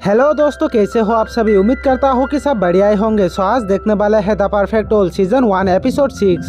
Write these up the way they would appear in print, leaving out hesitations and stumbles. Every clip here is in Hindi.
हेलो दोस्तों, कैसे हो आप सभी। उम्मीद करता हूँ कि सब बढ़िया ही होंगे। सो आज देखने वाले हैं the perfect all season 1 episode 6।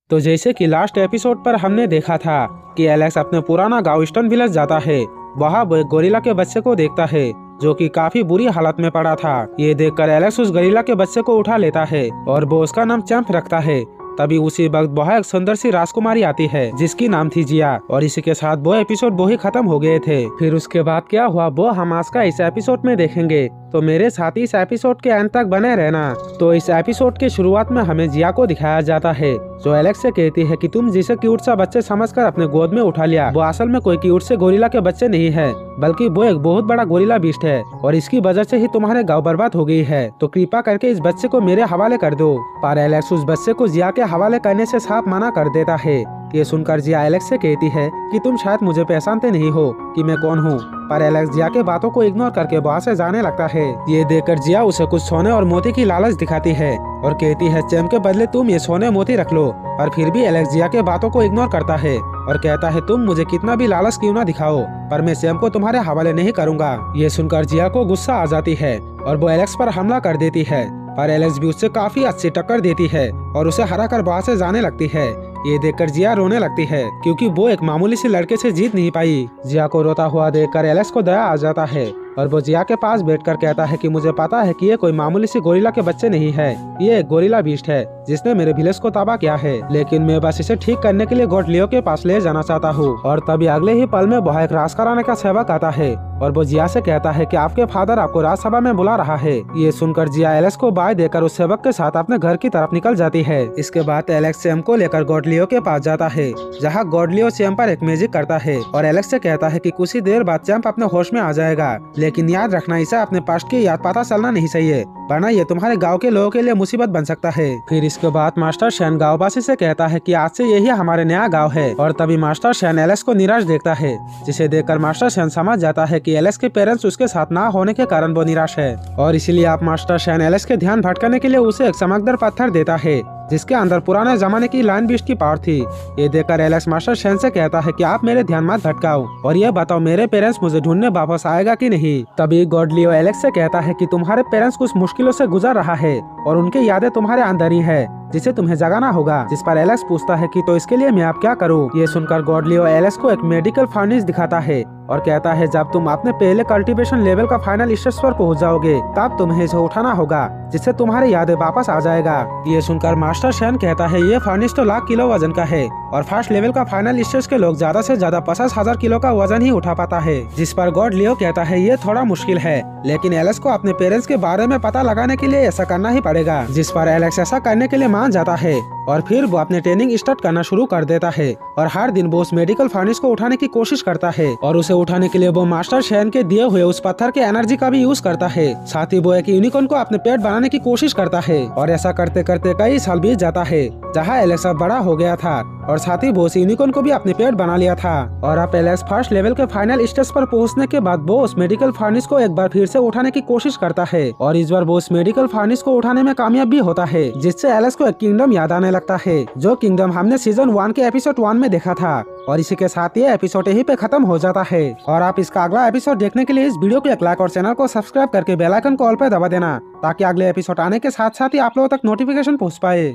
तो जैसे कि लास्ट एपिसोड पर हमने देखा था कि एलेक्स अपने पुराना गांव ईस्टर्न विलेज जाता है। वहाँ वो एक गोरिल्ला के बच्चे को देखता है जो कि काफी बुरी हालत में पड़ा था। ये देखकर एलेक्स उस गोरिल्ला के बच्चे को उठा लेता है और वो उसका नाम चैंप रखता है। तभी उसी वक्त वहाँ एक सुंदर सी राजकुमारी आती है जिसकी नाम थी जिया। और इसी के साथ वो एपिसोड वो ही खत्म हो गए थे। फिर उसके बाद क्या हुआ वो हम आज का इस एपिसोड में देखेंगे, तो मेरे साथ इस एपिसोड के अंत तक बने रहना। तो इस एपिसोड के शुरुआत में हमें जिया को दिखाया जाता है जो एलेक्स से कहती है कि तुम जिसे क्यूट सा बच्चे समझकर अपने गोद में उठा लिया, वो असल में कोई क्यूट से गोरिल्ला के बच्चे नहीं है, बल्कि वो एक बहुत बड़ा गोरिल्ला बीस्ट है और इसकी वजह से ही तुम्हारे गांव बर्बाद हो गई है। तो कृपा करके इस बच्चे को मेरे हवाले कर दो। पर एलेक्स उस बच्चे को जिया के हवाले करने से साफ मना कर देता है। ये सुनकर जिया एलेक्स से कहती है कि तुम शायद मुझे पहचानते नहीं हो कि मैं कौन हूँ। पर एलेक्स जिया के बातों को इग्नोर करके वहाँ से जाने लगता है। ये देखकर जिया उसे कुछ सोने और मोती की लालच दिखाती है और कहती है चैंप के बदले तुम ये सोने मोती रख लो। पर फिर भी एलेक्स जिया के बातों को इग्नोर करता है और कहता है तुम मुझे कितना भी लालच क्यों ना दिखाओ, पर मैं चैंप को तुम्हारे हवाले नहीं करूँगा। ये सुनकर जिया को गुस्सा आ जाती है और वो एलेक्स पर हमला कर देती है। पर एलेक्स भी उससे काफी अच्छी टक्कर देती है और उसे हरा कर वहाँ से जाने लगती है। ये देखकर जिया रोने लगती है क्योंकि वो एक मामूली सी लड़के से जीत नहीं पाई। जिया को रोता हुआ देखकर एलेक्स को दया आ जाता है और वो जिया के पास बैठकर कहता है कि मुझे पता है कि ये कोई मामूली सी गोरिल्ला के बच्चे नहीं है, ये एक गोरिल्ला बीस्ट है जिसने मेरे विलेज को तबाह किया है, लेकिन मैं बस इसे ठीक करने के लिए गॉड लियो के पास ले जाना चाहता हूँ। और तभी अगले ही पल में वहाँ एक राजघराने का सेवक आता है और वो जिया से कहता है कि आपके फादर आपको राजसभा में बुला रहा है। ये सुनकर जिया एलेक्स को बाय देकर उस सेवक के साथ अपने घर की तरफ निकल जाती है। इसके बाद एलेक्स चैंप को लेकर गॉड लियो के पास जाता है जहाँ गॉड लियो चैंप पर एक मैजिक करता है और एलेक्स से कहता है कि कुछ ही देर बाद चैंप अपने होश में आ जाएगा, लेकिन याद रखना इसे अपने पास्ट की याद पता चलना नहीं चाहिए, वरना ये तुम्हारे गांव के लोगों के लिए मुसीबत बन सकता है। फिर इसके बाद मास्टर शैन गांववासी से कहता है कि आज से यही हमारे नया गांव है। और तभी मास्टर शैन एलेक्स को निराश देखता है, जिसे देखकर मास्टर शैन समझ जाता है कि एलेक्स के पेरेंट्स उसके साथ ना होने के कारण वो निराश है और इसीलिए आप मास्टर शैन एलेक्स के ध्यान भटकाने के लिए उसे एक चमकदार पत्थर देता है जिसके अंदर पुराने जमाने की लाइन बीस्ट की पावर थी। ये देखकर एलेक्स मास्टर शैन से कहता है कि आप मेरे ध्यान मत भटकाओ और ये बताओ मेरे पेरेंट्स मुझे ढूंढने वापस आएगा कि नहीं। तभी गॉड लियो एलेक्स से कहता है कि तुम्हारे पेरेंट्स कुछ मुश्किलों से गुजर रहा है और उनकी यादें तुम्हारे अंदर ही है जिसे तुम्हें जगाना होगा। जिस पर एलेक्स पूछता है कि तो इसके लिए मैं आप क्या करूं। ये सुनकर गॉड लियो एलेक्स को एक मेडिकल फर्नेस दिखाता है और कहता है जब तुम अपने पहले कल्टीवेशन लेवल का फाइनल स्टेज पर पहुंच जाओगे तब तुम्हें इसे उठाना होगा जिससे तुम्हारी यादें वापस आ जाएगा। ये सुनकर मास्टर शैन कहता है ये फर्नेस तो 1,00,000 किलो वजन का है और फर्स्ट लेवल का फाइनल स्टेज के लोग ज्यादा से ज्यादा 50,000 किलो का वजन ही उठा पाता है। जिस पर गॉड लियो कहता है ये थोड़ा मुश्किल है, लेकिन एलेक्स को अपने पेरेंट्स के बारे में पता लगाने के लिए ऐसा करना ही पड़ेगा। जिस पर एलेक्स ऐसा करने के लिए मान जाता है और फिर वो अपने ट्रेनिंग स्टार्ट करना शुरू कर देता है और हर दिन वो उस मेडिकल फर्नेस को उठाने की कोशिश करता है और उसे उठाने के लिए वो मास्टर शैन के दिए हुए उस पत्थर के एनर्जी का भी यूज करता है। साथ ही वो एक यूनिकॉर्न को अपने पेट बनाने की कोशिश करता है और ऐसा करते करते कई साल बीत जाता है जहाँ एलेक्स अब बड़ा हो गया था और साथ ही वो उस यूनिकॉर्न को भी अपने पेट बना लिया था। और अब एलेक्स फर्स्ट लेवल के फाइनल स्टेज पर पहुंचने के बाद वो उस मेडिकल फर्नेस को एक बार फिर से उठाने की कोशिश करता है और इस बार वो उस मेडिकल फर्नेस को उठाने में कामयाब भी होता है, जिससे एलेक्स को एक किंगडम याद आने लगता है जो किंगडम हमने सीजन 1 के एपिसोड 1 में देखा था। और इसी के साथ ये एपिसोड यहीं पे खत्म हो जाता है और आप इसका अगला एपिसोड देखने के लिए इस वीडियो को एक लाइक और चैनल को सब्सक्राइब करके बेल आइकन को ऑल पे दबा देना ताकि अगले एपिसोड आने के साथ साथ ही आप लोगों तक नोटिफिकेशन पहुंच पाए।